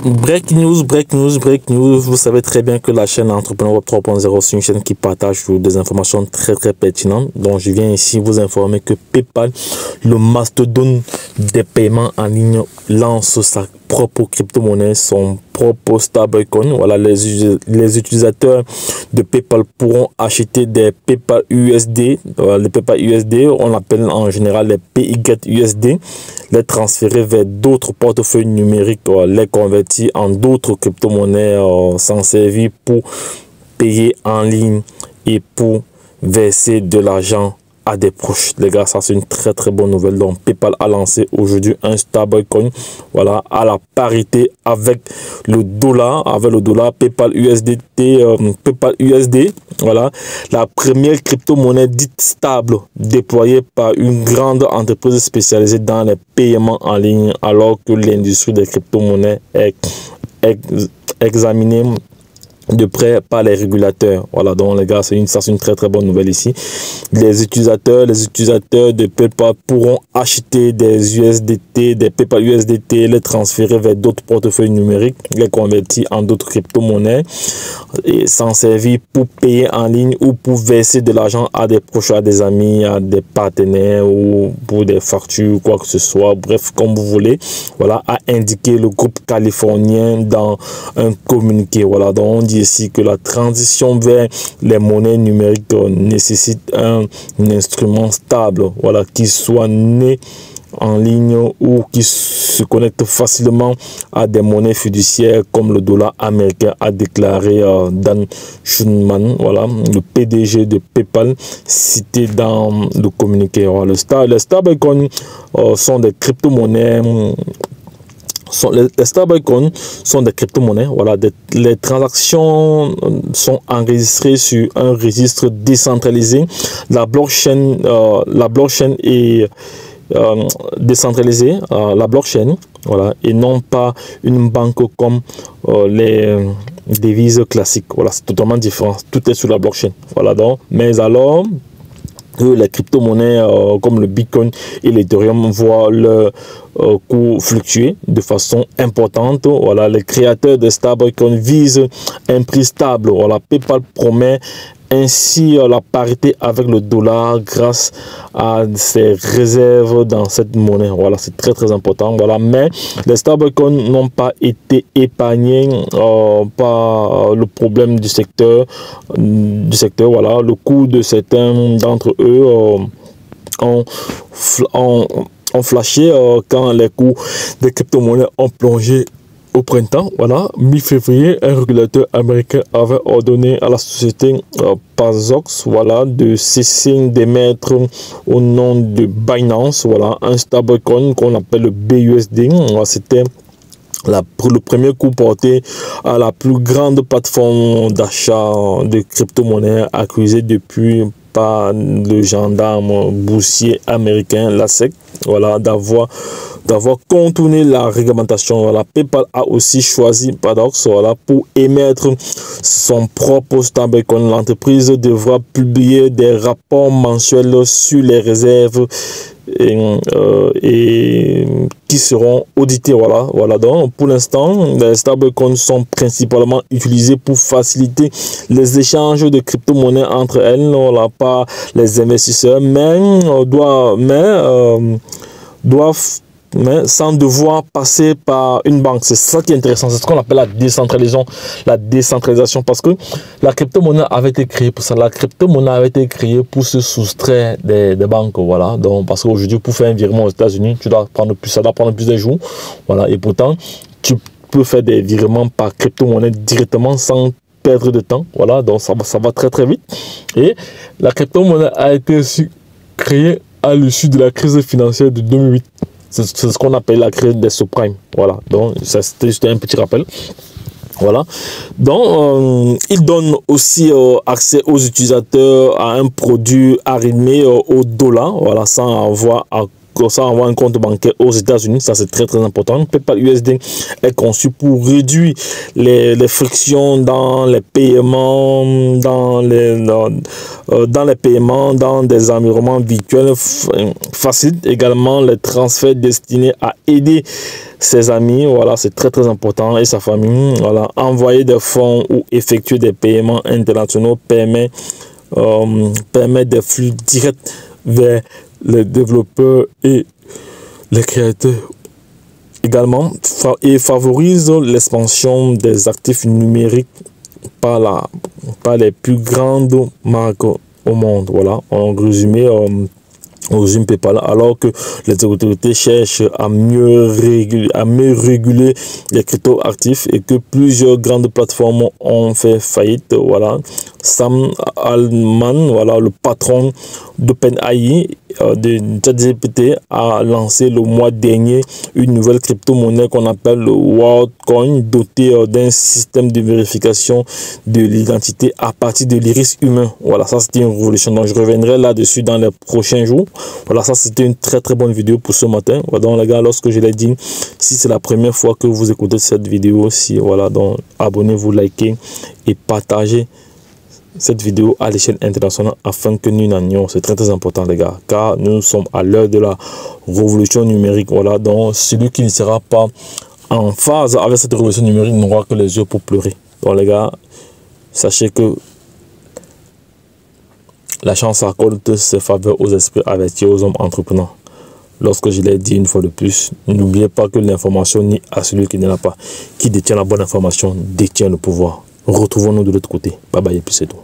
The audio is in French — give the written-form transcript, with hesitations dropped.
Break news, break news, break news. Vous savez très bien que la chaîne Entrepreneur Web 3.0, c'est une chaîne qui partage des informations très pertinentes. Donc, je viens ici vous informer que PayPal, le mastodonte des paiements en ligne, lance sa propre crypto-monnaie, son propre stablecoin. Voilà, les utilisateurs de PayPal pourront acheter des PayPal USD. Les PayPal USD, on l'appelle en général les PYUSD, les transférer vers d'autres portefeuilles numériques, les convertir en d'autres crypto-monnaies, s'en servir pour payer en ligne et pour verser de l'argent à des proches. Les gars, ça c'est une très bonne nouvelle. Donc PayPal a lancé aujourd'hui un stablecoin, voilà, à la parité avec le dollar, PayPal USDT, PayPal USD, voilà, la première crypto-monnaie dite stable déployée par une grande entreprise spécialisée dans les paiements en ligne, alors que l'industrie des crypto-monnaies est examinée de près par les régulateurs. Voilà, donc les gars, c'est une très bonne nouvelle ici. Les utilisateurs de PayPal pourront acheter des USDT, des PayPal USDT, les transférer vers d'autres portefeuilles numériques, les convertir en d'autres crypto-monnaies et s'en servir pour payer en ligne ou pour verser de l'argent à des proches, à des amis, à des partenaires ou pour des factures, quoi que ce soit, bref, comme vous voulez. Voilà, a indiqué le groupe californien dans un communiqué. Voilà, donc on dit ici que la transition vers les monnaies numériques nécessite un instrument stable, voilà, qui soit né en ligne ou qui se connecte facilement à des monnaies fiduciaires comme le dollar américain, a déclaré Dan Schulman, voilà, le PDG de PayPal, cité dans le communiqué. Voilà, les stablecoins sont des crypto-monnaies. Les stablecoins sont des crypto-monnaies. Voilà, les transactions sont enregistrées sur un registre décentralisé. La blockchain est décentralisée, la blockchain, voilà, et non pas une banque comme les devises classiques. Voilà, c'est totalement différent. Tout est sur la blockchain. Voilà, donc, mais alors les crypto-monnaies comme le Bitcoin et l'Ethereum voient leur cours fluctuer de façon importante. Voilà, les créateurs de stablecoin visent un prix stable. Voilà, PayPal promet ainsi la parité avec le dollar grâce à ses réserves dans cette monnaie. Voilà, c'est très important. Voilà, mais les stablecoins n'ont pas été épargnés par le problème du secteur. Voilà, le coût de certains d'entre eux ont flashé quand les coûts des crypto-monnaies ont plongé au printemps. Voilà, mi-février, un régulateur américain avait ordonné à la société Paxos, voilà, de cesser d'émettre au nom de Binance, voilà, un stablecoin qu'on appelle le BUSD. C'était le premier coup porté à la plus grande plateforme d'achat de crypto-monnaies accusée depuis par le gendarme boursier américain, la SEC, voilà, d'avoir contourné la réglementation. Voilà, PayPal a aussi choisi Paxos, voilà, pour émettre son propre stablecoin. L'entreprise devra publier des rapports mensuels sur les réserves et qui seront audités. Voilà, donc pour l'instant les stablecoins sont principalement utilisés pour faciliter les échanges de crypto-monnaies entre elles, voilà, pas les investisseurs, mais sans devoir passer par une banque. C'est ça qui est intéressant, c'est ce qu'on appelle la décentralisation, parce que la crypto-monnaie avait été créée pour ça. La crypto-monnaie avait été créée pour se soustraire des banques, voilà. Donc, parce qu'aujourd'hui, pour faire un virement aux États-Unis, ça doit prendre plus de jours, voilà. Et pourtant, tu peux faire des virements par crypto-monnaie directement sans perdre de temps, voilà. Donc, ça va très vite. Et la crypto-monnaie a été aussi créée à l'issue de la crise financière de 2008. C'est ce qu'on appelle la crise des subprimes. Voilà, donc c'était juste un petit rappel. Voilà, donc il donne aussi accès aux utilisateurs à un produit arrimé au dollar, voilà, sans avoir à ça envoie un compte bancaire aux États-Unis. Ça, c'est très très important. PayPal USD est conçu pour réduire les frictions dans les paiements, dans les paiements, dans des environnements virtuels facilitent également les transferts destinés à aider ses amis. Voilà, c'est très très important, et sa famille. Voilà, envoyer des fonds ou effectuer des paiements internationaux permet des flux directs vers les développeurs et les créateurs également, et favorise l'expansion des actifs numériques par les plus grandes marques au monde. Voilà, en résumé, PayPal, alors que les autorités cherchent à mieux réguler les crypto-actifs et que plusieurs grandes plateformes ont fait faillite. Voilà, Sam Altman, voilà, le patron d'OpenAI, de ChatGPT, a lancé le mois dernier une nouvelle crypto-monnaie qu'on appelle le WorldCoin, doté d'un système de vérification de l'identité à partir de l'iris humain. Voilà, ça c'était une révolution. Donc je reviendrai là-dessus dans les prochains jours. Voilà, ça c'était une très très bonne vidéo pour ce matin. Voilà, donc les gars, lorsque je l'ai dit, si c'est la première fois que vous écoutez cette vidéo, voilà, donc abonnez-vous, likez et partagez cette vidéo à l'échelle internationale afin que nous n'anions. C'est très très important les gars, car nous sommes à l'heure de la révolution numérique. Voilà, donc celui qui ne sera pas en phase avec cette révolution numérique n'aura que les yeux pour pleurer. Donc les gars, sachez que la chance accorde ses faveurs aux esprits avertis, aux hommes entrepreneurs. Lorsque je l'ai dit une fois de plus, n'oubliez pas que l'information nie à celui qui ne l'a pas. Qui détient la bonne information détient le pouvoir. Retrouvons-nous de l'autre côté. Bye bye et puis c'est tout.